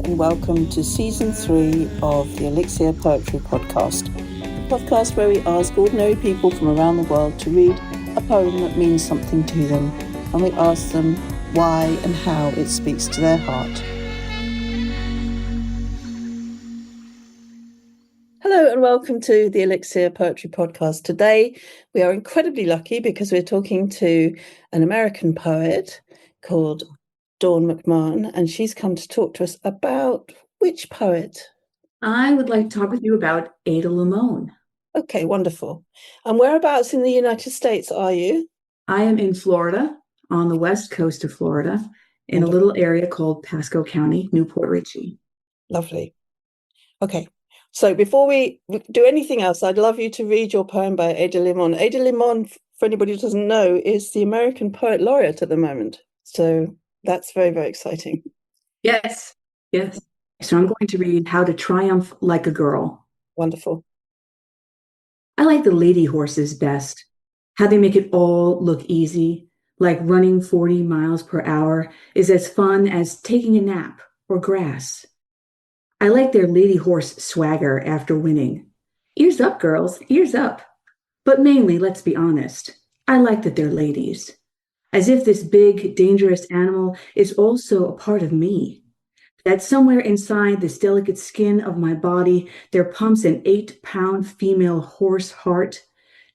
and welcome to Season 3 of the Elixir Poetry Podcast, a podcast where we ask ordinary people from around the world to read a poem that means something to them, and we ask them why and how it speaks to their heart. Hello and welcome to the Elixir Poetry Podcast. Today we are incredibly lucky because we're talking to an American poet called Dawn McMahon, and she's come to talk to us about which poet? I would like to talk with you about Ada Limón. Okay, wonderful. And whereabouts in the United States are you? I am in Florida, on the west coast of Florida, in a little area called Pasco County, Newport Richey. Lovely. Okay, so before we do anything else, I'd love you to read your poem by Ada Limón. Ada Limón, for anybody who doesn't know, is the American Poet Laureate at the moment. So that's very, very exciting. Yes. So I'm going to read How to Triumph Like a Girl. Wonderful. I like the lady horses best. How they make it all look easy, like running 40 miles per hour is as fun as taking a nap or grass. I like their lady horse swagger after winning. Ears up, girls, ears up. But mainly, let's be honest, I like that they're ladies. As if this big, dangerous animal is also a part of me. That somewhere inside this delicate skin of my body, there pumps an 8-pound female horse heart,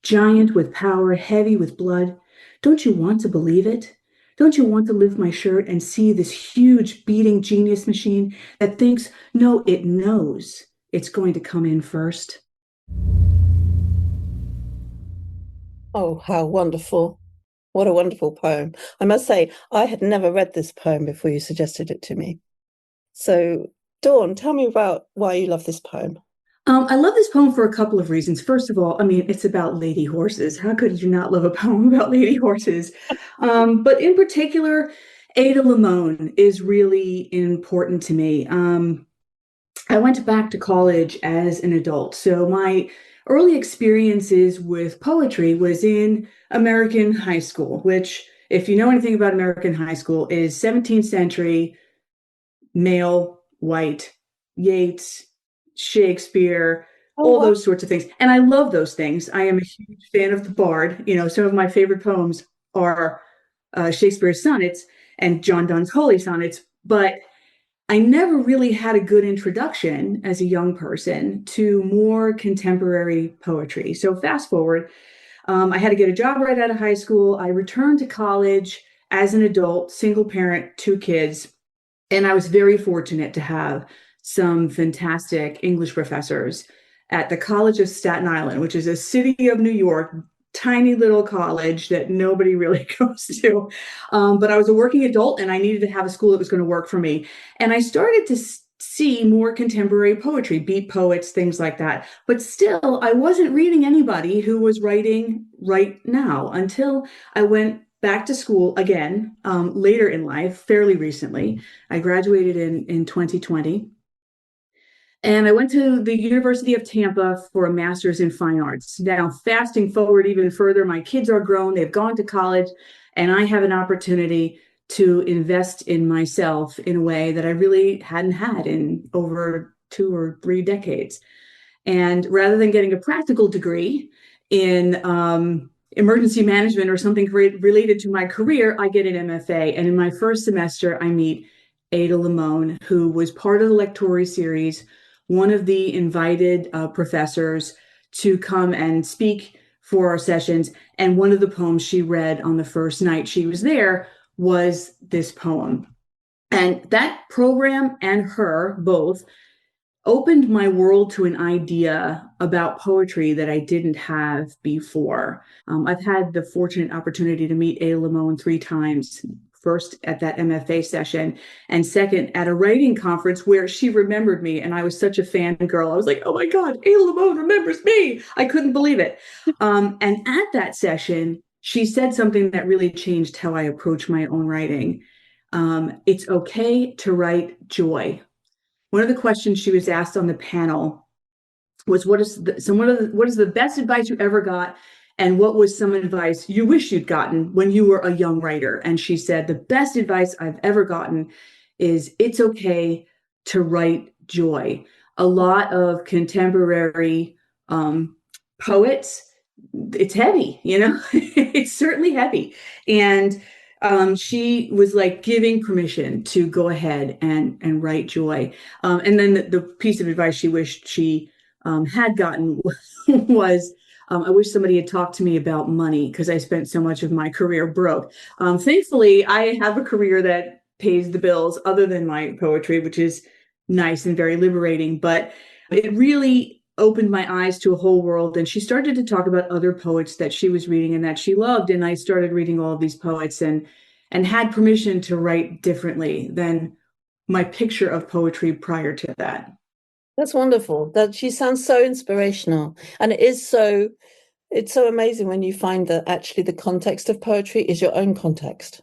giant with power, heavy with blood. Don't you want to believe it? Don't you want to lift my shirt and see this huge beating genius machine that thinks, no, it knows it's going to come in first? Oh, how wonderful. What a wonderful poem. I must say, I had never read this poem before you suggested it to me. So, Dawn, tell me about why you love this poem. I love this poem for a couple of reasons. First of all, I mean, it's about lady horses. How could you not love a poem about lady horses? But in particular, Ada Limón is really important to me. I went back to college as an adult. So my early experiences with poetry was in American high school, which, if you know anything about American high school, is 17th century, male, white, Yeats, Shakespeare, all those sorts of things. And I love those things. I am a huge fan of the Bard. You know, some of my favorite poems are Shakespeare's sonnets and John Donne's Holy Sonnets, but I never really had a good introduction as a young person to more contemporary poetry. So fast forward, I had to get a job right out of high school. I returned to college as an adult, single parent, 2 kids, and I was very fortunate to have some fantastic English professors at the College of Staten Island, which is a city of New York, tiny little college that nobody really goes to. But I was a working adult and I needed to have a school that was going to work for me. And I started to see more contemporary poetry, beat poets, things like that. But still, I wasn't reading anybody who was writing right now until I went back to school again later in life, fairly recently. I graduated in 2020. And I went to the University of Tampa for a master's in fine arts. Now, fasting forward even further, my kids are grown, they've gone to college, and I have an opportunity to invest in myself in a way that I really hadn't had in over 2 or 3 decades. And rather than getting a practical degree in emergency management or something related to my career, I get an MFA. And in my first semester, I meet Ada Limón, who was part of the lectory series, one of the invited professors to come and speak for our sessions. And one of the poems she read on the first night she was there was this poem. And that program and her both opened my world to an idea about poetry that I didn't have before. I've had the fortunate opportunity to meet Ada Limón 3 times. First at that MFA session, and second at a writing conference where she remembered me, and I was such a fangirl. I was like, oh my God, Ada Limón remembers me. I couldn't believe it. And at that session, she said something that really changed how I approach my own writing. It's okay to write joy. One of the questions she was asked on the panel was, what is the best advice you ever got? And what was some advice you wish you'd gotten when you were a young writer? And she said, the best advice I've ever gotten is, it's okay to write joy. A lot of contemporary poets, it's heavy, it's certainly heavy. And she was like giving permission to go ahead and write joy. And then the piece of advice she wished she had gotten was, I wish somebody had talked to me about money because I spent so much of my career broke. Thankfully, I have a career that pays the bills other than my poetry, which is nice and very liberating. But it really opened my eyes to a whole world. And she started to talk about other poets that she was reading and that she loved. And I started reading all of these poets and had permission to write differently than my picture of poetry prior to that. That's wonderful. That she sounds so inspirational. And it's so amazing when you find that actually the context of poetry is your own context.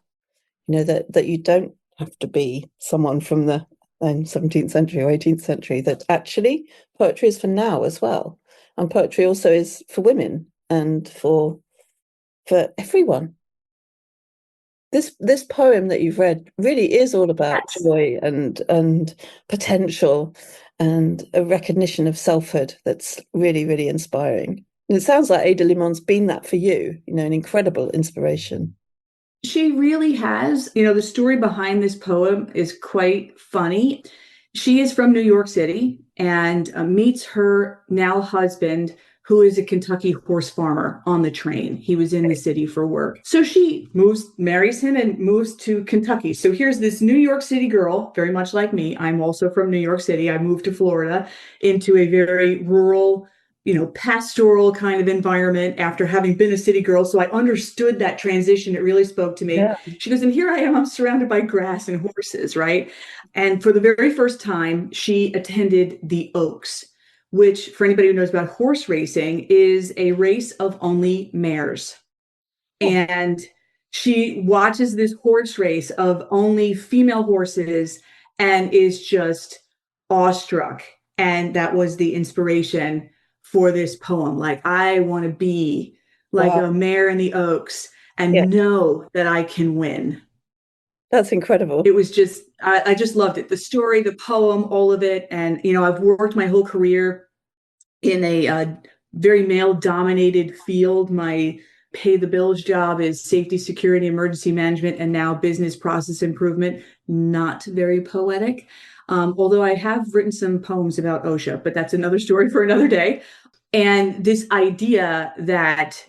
That you don't have to be someone from the 17th century or 18th century, that actually poetry is for now as well. And poetry also is for women and for everyone. This poem that you've read really is all about Yes. joy and potential and a recognition of selfhood that's really, really inspiring. And it sounds like Ada Limon's been that for you, an incredible inspiration. She really has. The story behind this poem is quite funny. She is from New York City and meets her now husband, who is a Kentucky horse farmer, on the train. He was in the city for work. So she marries him and moves to Kentucky. So here's this New York City girl, very much like me. I'm also from New York City. I moved to Florida into a very rural, pastoral kind of environment after having been a city girl. So I understood that transition. It really spoke to me. Yeah. She goes, and here I am, I'm surrounded by grass and horses, right? And for the very first time, she attended the Oaks, which, for anybody who knows about horse racing, is a race of only mares. Oh, And she watches this horse race of only female horses and is just awestruck. And that was the inspiration for this poem. Like, I want to be like wow. a mare in the Oaks Yeah, and know that I can win. that's incredible. It was just, I just loved it. The story, the poem, all of it. And, I've worked my whole career in a very male dominated field. My pay the bills job is safety, security, emergency management, and now business process improvement. Not very poetic. Although I have written some poems about OSHA, but that's another story for another day. And this idea that,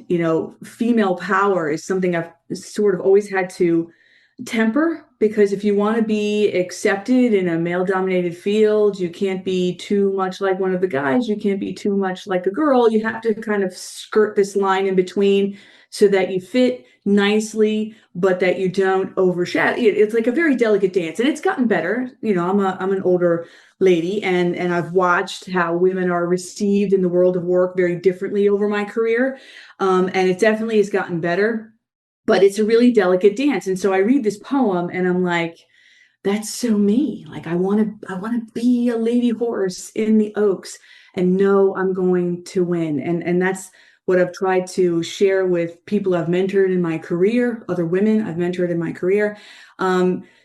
female power is something I've sort of always had to temper, because if you want to be accepted in a male dominated field, you can't be too much like one of the guys, you can't be too much like a girl. You have to kind of skirt this line in between so that you fit nicely but that you don't overshadow it. It's like a very delicate dance, and it's gotten better. I'm an older lady, and I've watched how women are received in the world of work very differently over my career, and it definitely has gotten better, but it's a really delicate dance. And so I read this poem and I'm like, that's so me. Like, I want to be a lady horse in the Oaks and know I'm going to win. And that's what I've tried to share with people I've mentored in my career, other women I've mentored in my career.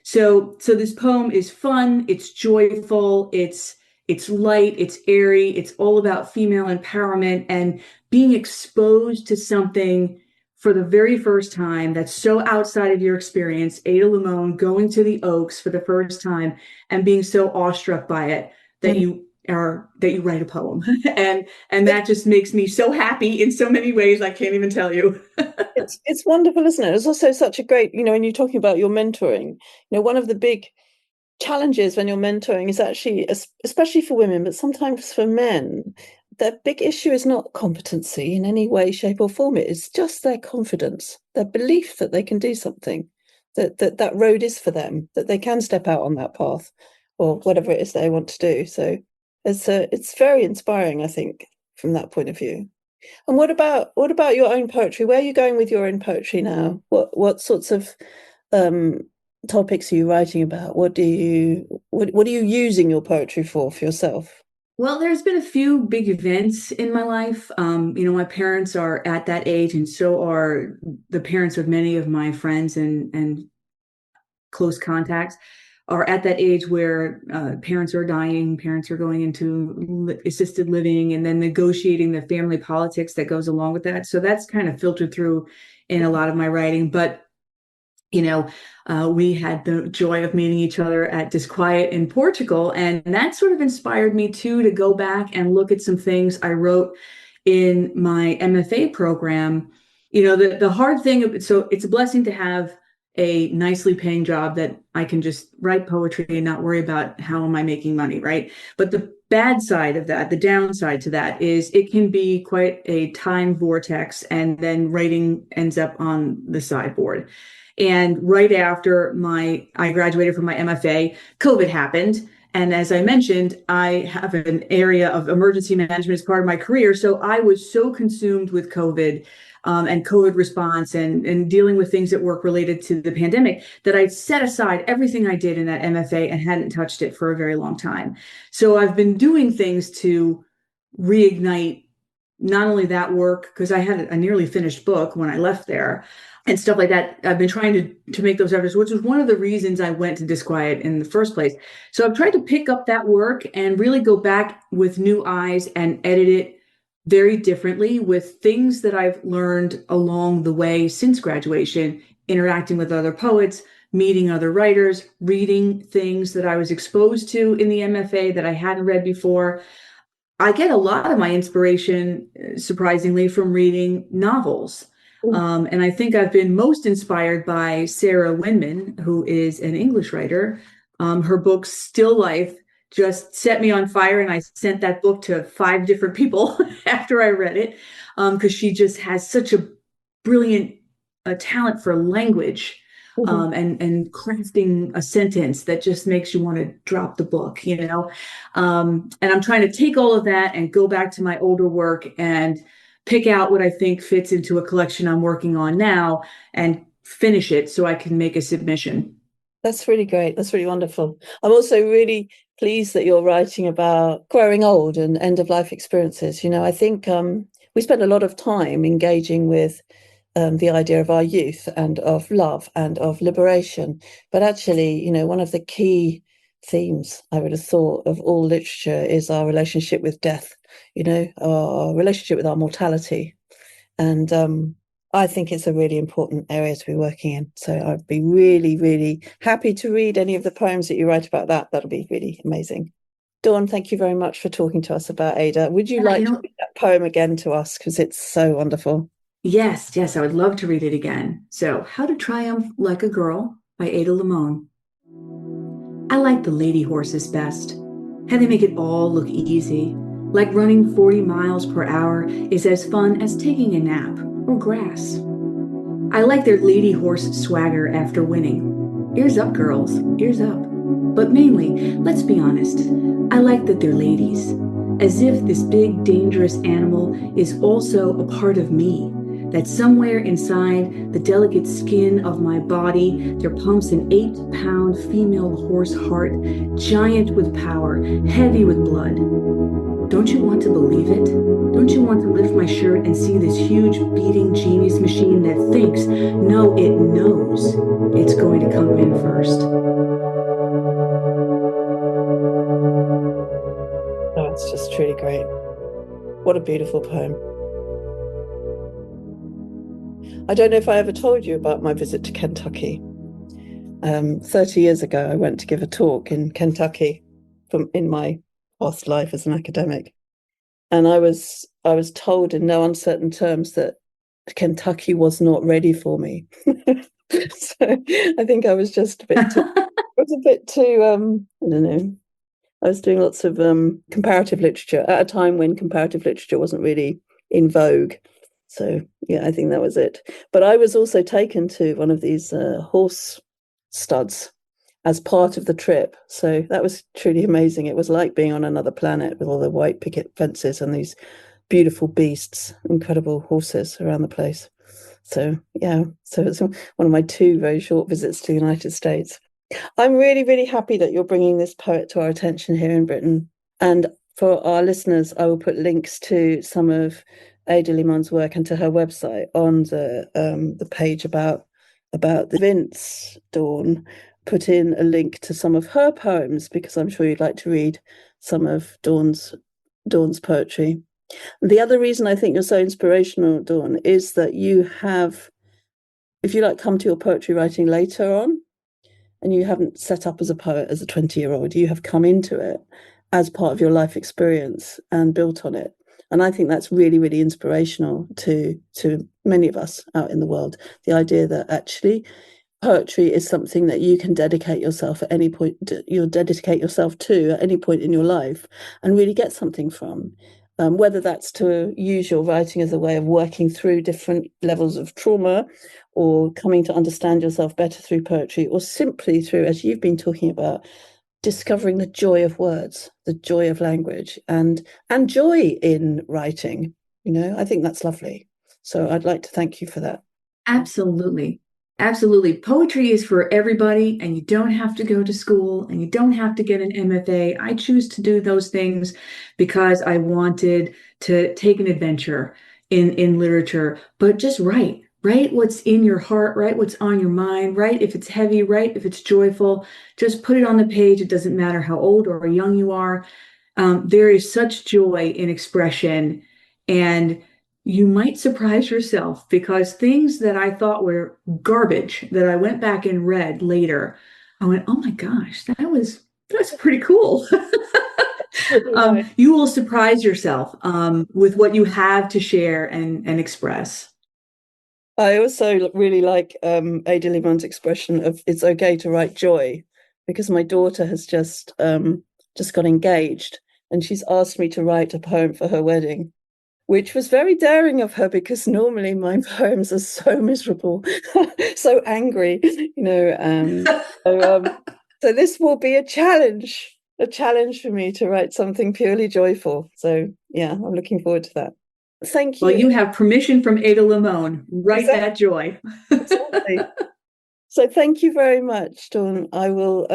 So this poem is fun, it's joyful, it's light, it's airy, it's all about female empowerment and being exposed to something for the very first time that's so outside of your experience. Ada Limón going to the Oaks for the first time and being so awestruck by it that Mm. you write a poem. And that just makes me so happy in so many ways I can't even tell you. It's wonderful, isn't it? It's also such a great, when you're talking about your mentoring, one of the big challenges when you're mentoring is actually, especially for women, but sometimes for men, the big issue is not competency in any way, shape, or form. It is just their confidence, their belief that they can do something, that road is for them, that they can step out on that path, or whatever it is they want to do. So it's very inspiring, I think, from that point of view. And what about your own poetry? Where are you going with your own poetry now? What sorts of um, topics are you writing about? What are you using your poetry for yourself? Well, there's been a few big events in my life. My parents are at that age, and so are the parents of many of my friends and close contacts. are at that age where parents are dying, parents are going into assisted living, and then negotiating the family politics that goes along with that. So that's kind of filtered through in a lot of my writing. But we had the joy of meeting each other at Disquiet in Portugal, and that sort of inspired me too to go back and look at some things I wrote in my MFA program. The hard thing, so it's a blessing to have a nicely paying job that I can just write poetry and not worry about how am I making money, right? But the bad side of that, the downside to that is it can be quite a time vortex, and then writing ends up on the sideboard. And right after I graduated from my MFA, COVID happened. And as I mentioned, I have an area of emergency management as part of my career. So I was so consumed with COVID and COVID response and dealing with things at work related to the pandemic that I set aside everything I did in that MFA and hadn't touched it for a very long time. So I've been doing things to reignite not only that work, because I had a nearly finished book when I left there, and stuff like that. I've been trying to make those efforts, which was one of the reasons I went to Disquiet in the first place. So I've tried to pick up that work and really go back with new eyes and edit it very differently with things that I've learned along the way since graduation, interacting with other poets, meeting other writers, reading things that I was exposed to in the MFA that I hadn't read before. I get a lot of my inspiration, surprisingly, from reading novels. And I think I've been most inspired by Sarah Winman, who is an English writer. Her book, Still Life, just set me on fire. And I sent that book to 5 different people after I read it, because she just has such a brilliant talent for language. And crafting a sentence that just makes you want to drop the book, and I'm trying to take all of that and go back to my older work and pick out what I think fits into a collection I'm working on now and finish it so I can make a submission. That's really great. That's really wonderful. I'm also really pleased that you're writing about growing old and end of life experiences. I think we spend a lot of time engaging with the idea of our youth and of love and of liberation. But actually, one of the key themes I would have thought of all literature is our relationship with death, our relationship with our mortality. And I think it's a really important area to be working in. So I'd be really, really happy to read any of the poems that you write about that. That'll be really amazing. Dawn, thank you very much for talking to us about Ada. Would you like to read that poem again to us? Because it's so wonderful. Yes, I would love to read it again. So, How to Triumph Like a Girl by Ada Limón. I like the lady horses best. How they make it all look easy. Like running 40 miles per hour is as fun as taking a nap or grass. I like their lady horse swagger after winning. Ears up, girls, ears up. But mainly, let's be honest, I like that they're ladies. As if this big, dangerous animal is also a part of me. That somewhere inside the delicate skin of my body, there pumps an 8-pound female horse heart, giant with power, heavy with blood. Don't you want to believe it? Don't you want to lift my shirt and see this huge beating genius machine that thinks, no, it knows it's going to come in first? Oh, it's just truly great. What a beautiful poem. I don't know if I ever told you about my visit to Kentucky. 30 years ago, I went to give a talk in Kentucky in my past life as an academic. And I was told in no uncertain terms that Kentucky was not ready for me. So I think I was just a bit too, I don't know. I was doing lots of comparative literature at a time when comparative literature wasn't really in vogue. So, yeah, I think that was it. But I was also taken to one of these horse studs as part of the trip. So that was truly amazing. It was like being on another planet with all the white picket fences and these beautiful beasts, incredible horses around the place. So, yeah, so it's one of my 2 very short visits to the United States. I'm really, really happy that you're bringing this poet to our attention here in Britain. And for our listeners, I will put links to some of Ada Limon's work and to her website on the page about the events, Dawn. put in a link to some of her poems, because I'm sure you'd like to read some of Dawn's poetry. The other reason I think you're so inspirational, Dawn, is that you have, if you like, come to your poetry writing later on, and you haven't set up as a poet as a 20-year-old. You have come into it as part of your life experience and built on it. And I think that's really, really inspirational to many of us out in the world. The idea that actually poetry is something that you can dedicate yourself at any point, you'll dedicate yourself to at any point in your life and really get something from. Whether that's to use your writing as a way of working through different levels of trauma, or coming to understand yourself better through poetry, or simply through, as you've been talking about, discovering the joy of words, the joy of language, and joy in writing. I think that's lovely. So I'd like to thank you for that. Absolutely. Absolutely. Poetry is for everybody, and you don't have to go to school and you don't have to get an MFA. I choose to do those things because I wanted to take an adventure in literature, but just write what's in your heart, write what's on your mind, write if it's heavy, write if it's joyful, just put it on the page. It doesn't matter how old or young you are. There is such joy in expression, and you might surprise yourself, because things that I thought were garbage that I went back and read later, I went, oh my gosh, that's pretty cool. You will surprise yourself with what you have to share and express. I also really like Ada Limon's expression of "it's okay to write joy," because my daughter has just got engaged, and she's asked me to write a poem for her wedding, which was very daring of her, because normally my poems are so miserable, so angry, so this will be a challenge for me to write something purely joyful. So yeah, I'm looking forward to that. Thank you. Well, you have permission from Ada Limón. Write Exactly. that joy. Exactly. So thank you very much, Dawn. I will.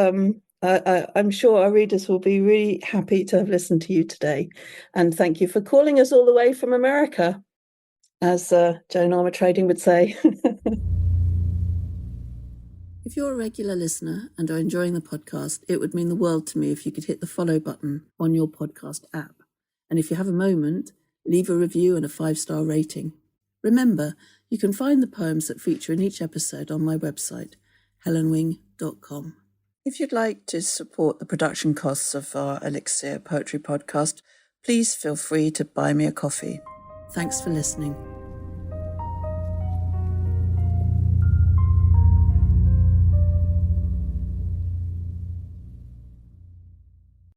I'm sure our readers will be really happy to have listened to you today, and thank you for calling us all the way from America, as Joan Armatrading would say. If you're a regular listener and are enjoying the podcast, it would mean the world to me if you could hit the follow button on your podcast app, and if you have a moment, leave a review and a 5-star rating. Remember, you can find the poems that feature in each episode on my website, helenwing.com. If you'd like to support the production costs of our Elixir Poetry Podcast, please feel free to buy me a coffee. Thanks for listening.